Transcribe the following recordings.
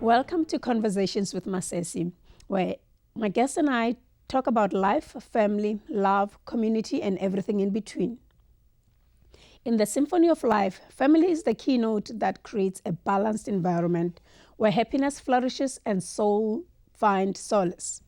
Welcome to Conversations with Masesi, where my guest and I talk about life, family, love, community, and everything in between. In the symphony of life, family is the keynote that creates a balanced environment where happiness flourishes and soul find solace.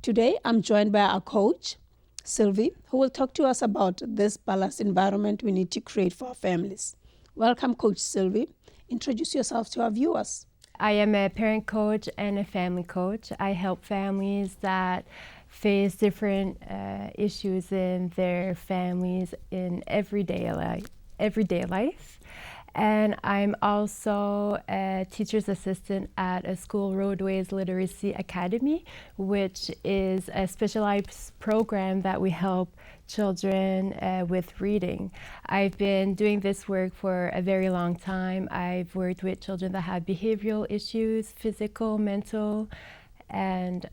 Today, I'm joined by our coach, Sylvie, who will talk to us about this balanced environment we need to create for our families. Welcome, Coach Sylvie. Introduce yourself to our viewers. I am a parent coach and a family coach. I help families that face different issues in their families in everyday life. And I'm also a teacher's assistant at a school roadways literacy academy, which is a specialized program that we help children with reading. I've been doing this work for a very long time. I've worked with children that have behavioral issues, physical, mental, and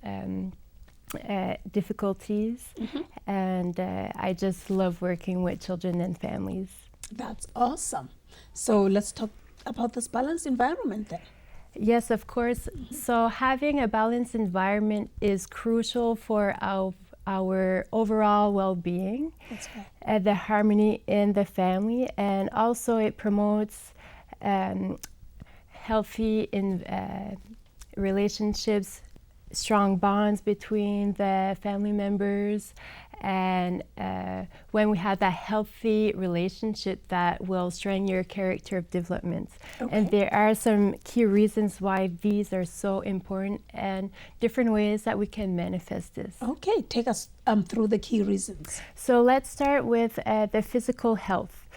difficulties. And I just love working with children and families. That's awesome. So let's talk about this balanced environment then. Yes, of course. So having a balanced environment is crucial for our overall well-being, That's right. The harmony in the family, and also it promotes healthy relationships, strong bonds between the family members, and when we have that healthy relationship, that will strengthen your character of development. Okay. And there are some key reasons why these are so important and different ways that we can manifest this. Okay, take us through the key reasons. So let's start with the physical health.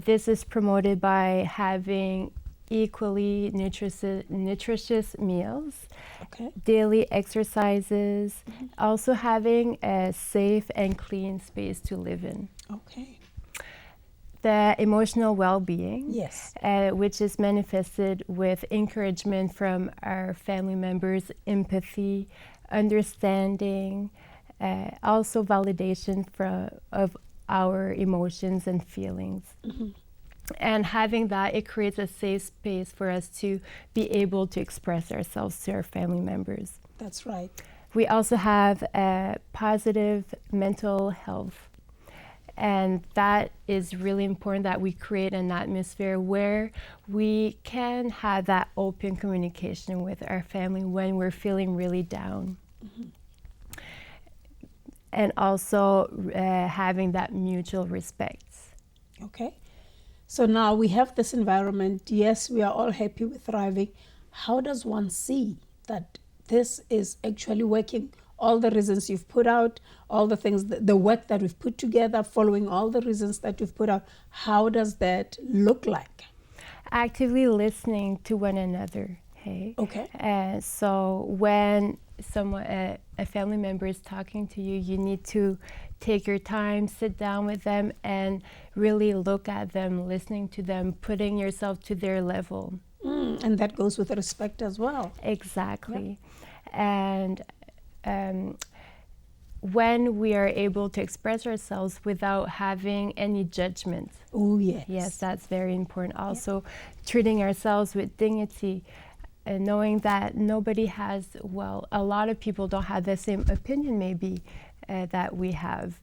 This is promoted by having equally nutritious meals, Okay. daily exercises, also having a safe and clean space to live in. Okay. The emotional well-being, Yes. which is manifested with encouragement from our family members, empathy, understanding, also validation of our emotions and feelings. And having that, it creates a safe space for us to be able to express ourselves to our family members. That's right. We also have positive mental health. And that is really important, that we create an atmosphere where we can have that open communication with our family when we're feeling really down. And also having that mutual respect. Okay. So now we have this environment. Yes, we are all happy with thriving. How does one see that this is actually working? All the reasons you've put out, all the things, the work that we've put together, following all the reasons that you've put out, how does that look like? Actively listening to one another. Hey. Okay. So when a family member is talking to you, you need to take your time, sit down with them, and really look at them, listening to them, putting yourself to their level. And that goes with respect as well. Exactly. Yep. And when we are able to express ourselves without having any judgment. Oh, yes. Yes, that's very important. Also, treating ourselves with dignity, and knowing that nobody has, well, a lot of people don't have the same opinion maybe that we have.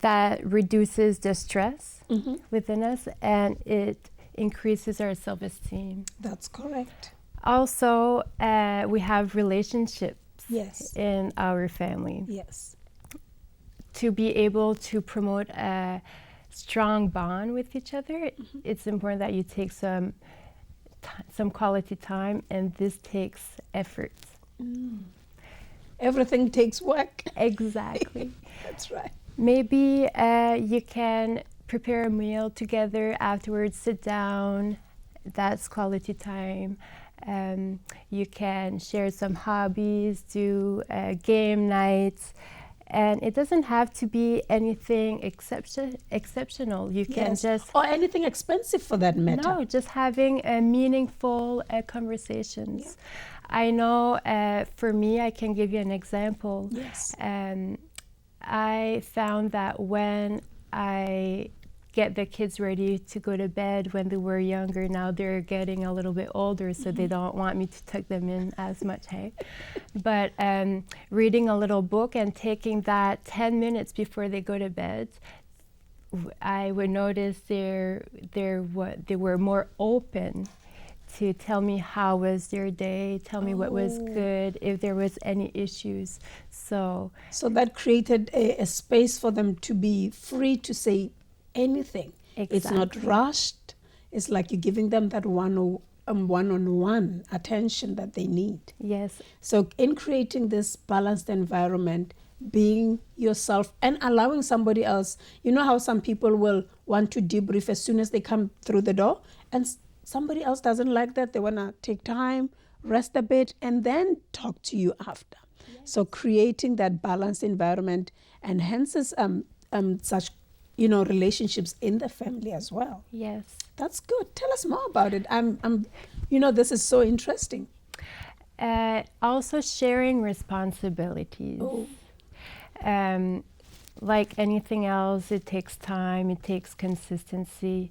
That reduces the stress within us, and it increases our self-esteem. That's correct. Also, we have relationships Yes. in our family. Yes. To be able to promote a strong bond with each other, it's important that you take some quality time, and this takes effort. Everything takes work. Exactly. That's right. Maybe you can prepare a meal together, afterwards sit down, that's quality time. You can share some hobbies, do game nights, and it doesn't have to be anything exceptional. You can just... Or anything expensive for that matter. No, just having meaningful conversations. Yeah. I know for me, I can give you an example. Yes. I found that when I get the kids ready to go to bed when they were younger. Now they're getting a little bit older, so they don't want me to tuck them in as much, hey? But reading a little book and taking that 10 minutes before they go to bed, I would notice they were more open to tell me how was their day, tell me what was good, if there was any issues. So that created a space for them to be free to say anything. Exactly. It's not rushed. It's like you're giving them that one-on-one attention that they need. Yes. So in creating this balanced environment, being yourself and allowing somebody else, you know how some people will want to debrief as soon as they come through the door, and somebody else doesn't like that. They want to take time, rest a bit, and then talk to you after. Yes. So creating that balanced environment enhances such, relationships in the family as well. Yes. That's good. Tell us more about it. This is so interesting. Also sharing responsibilities. Oh. Like anything else, it takes time, it takes consistency.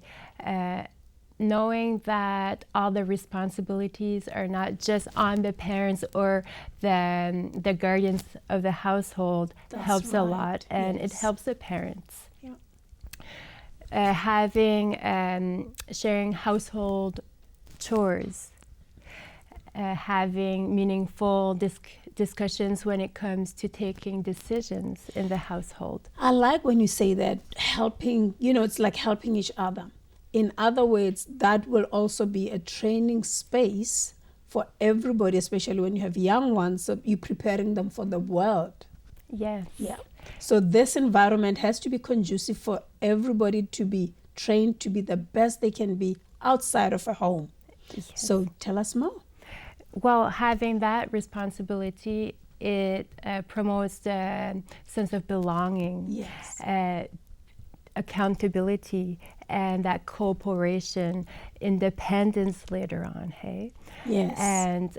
Knowing that all the responsibilities are not just on the parents or the guardians of the household helps a lot, and it helps the parents. Yeah. Sharing household chores, having meaningful discussions when it comes to taking decisions in the household. I like when you say that, helping, it's like helping each other. In other words, that will also be a training space for everybody, especially when you have young ones, so you're preparing them for the world. Yes. Yeah. So this environment has to be conducive for everybody to be trained to be the best they can be outside of a home. Yes. So tell us more. Well, having that responsibility, it promotes the sense of belonging. Yes. Accountability, and that cooperation, independence later on, hey? Yes. And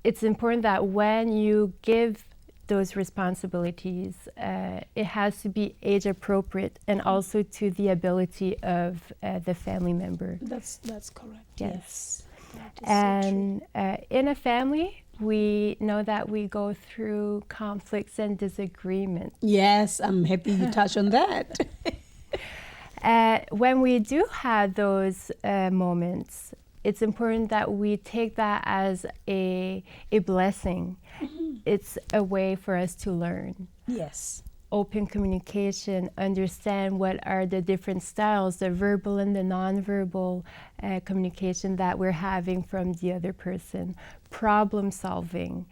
it's important that when you give those responsibilities, it has to be age appropriate and also to the ability of the family member. That's correct. Yes. And so in a family, we know that we go through conflicts and disagreements. Yes, I'm happy you touched on that. When we do have those moments, it's important that we take that as a blessing. Mm-hmm. It's a way for us to learn. Yes. Open communication, understand what are the different styles, the verbal and the nonverbal communication that we're having from the other person, problem solving,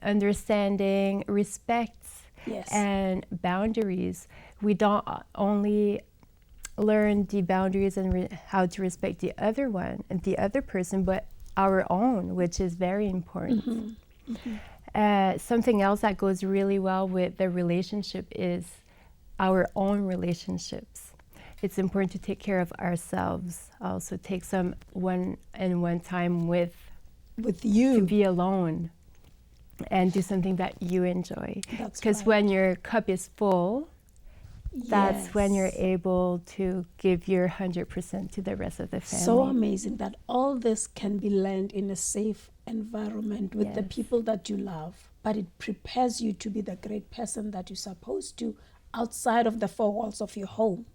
understanding, respect, yes, and boundaries. We don't only learn the boundaries and how to respect the other one and the other person, but our own, which is very important. Mm-hmm. Mm-hmm. Something else that goes really well with the relationship is our own relationships. It's important to take care of ourselves. Also take some one-on-one time with you. To be alone and do something that you enjoy. Because right. When your cup is full, that's yes, when you're able to give your 100% to the rest of the family. So amazing that all this can be learned in a safe environment with yes, the people that you love, but it prepares you to be the great person that you're supposed to outside of the four walls of your home,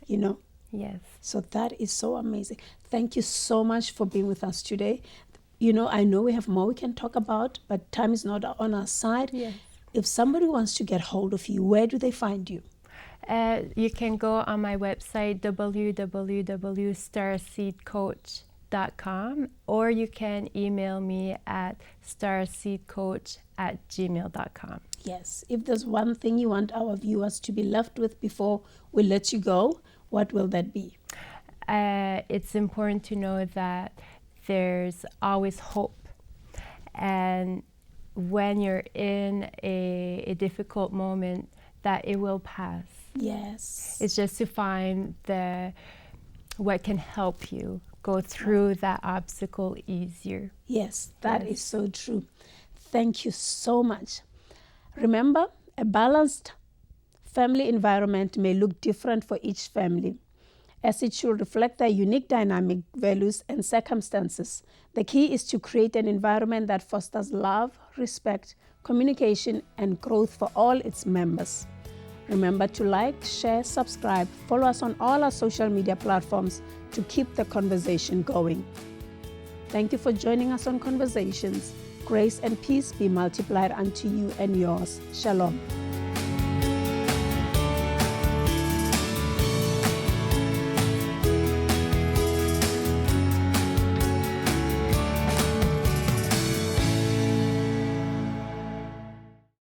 Yes. So that is so amazing. Thank you so much for being with us today. I know we have more we can talk about, but time is not on our side. Yes. If somebody wants to get hold of you, where do they find you? You can go on my website, www.starseedcoach.com, or you can email me at starseedcoach@gmail.com. Yes. If there's one thing you want our viewers to be left with before we let you go, what will that be? It's important to know that there's always hope. And when you're in a difficult moment, that it will pass. Yes. It's just to find what can help you go through that obstacle easier. Yes, that is so true. Thank you so much. Remember, a balanced family environment may look different for each family, as it should reflect their unique dynamic, values, and circumstances. The key is to create an environment that fosters love, respect, communication, and growth for all its members. Remember to like, share, subscribe, follow us on all our social media platforms to keep the conversation going. Thank you for joining us on Conversations. Grace and peace be multiplied unto you and yours. Shalom.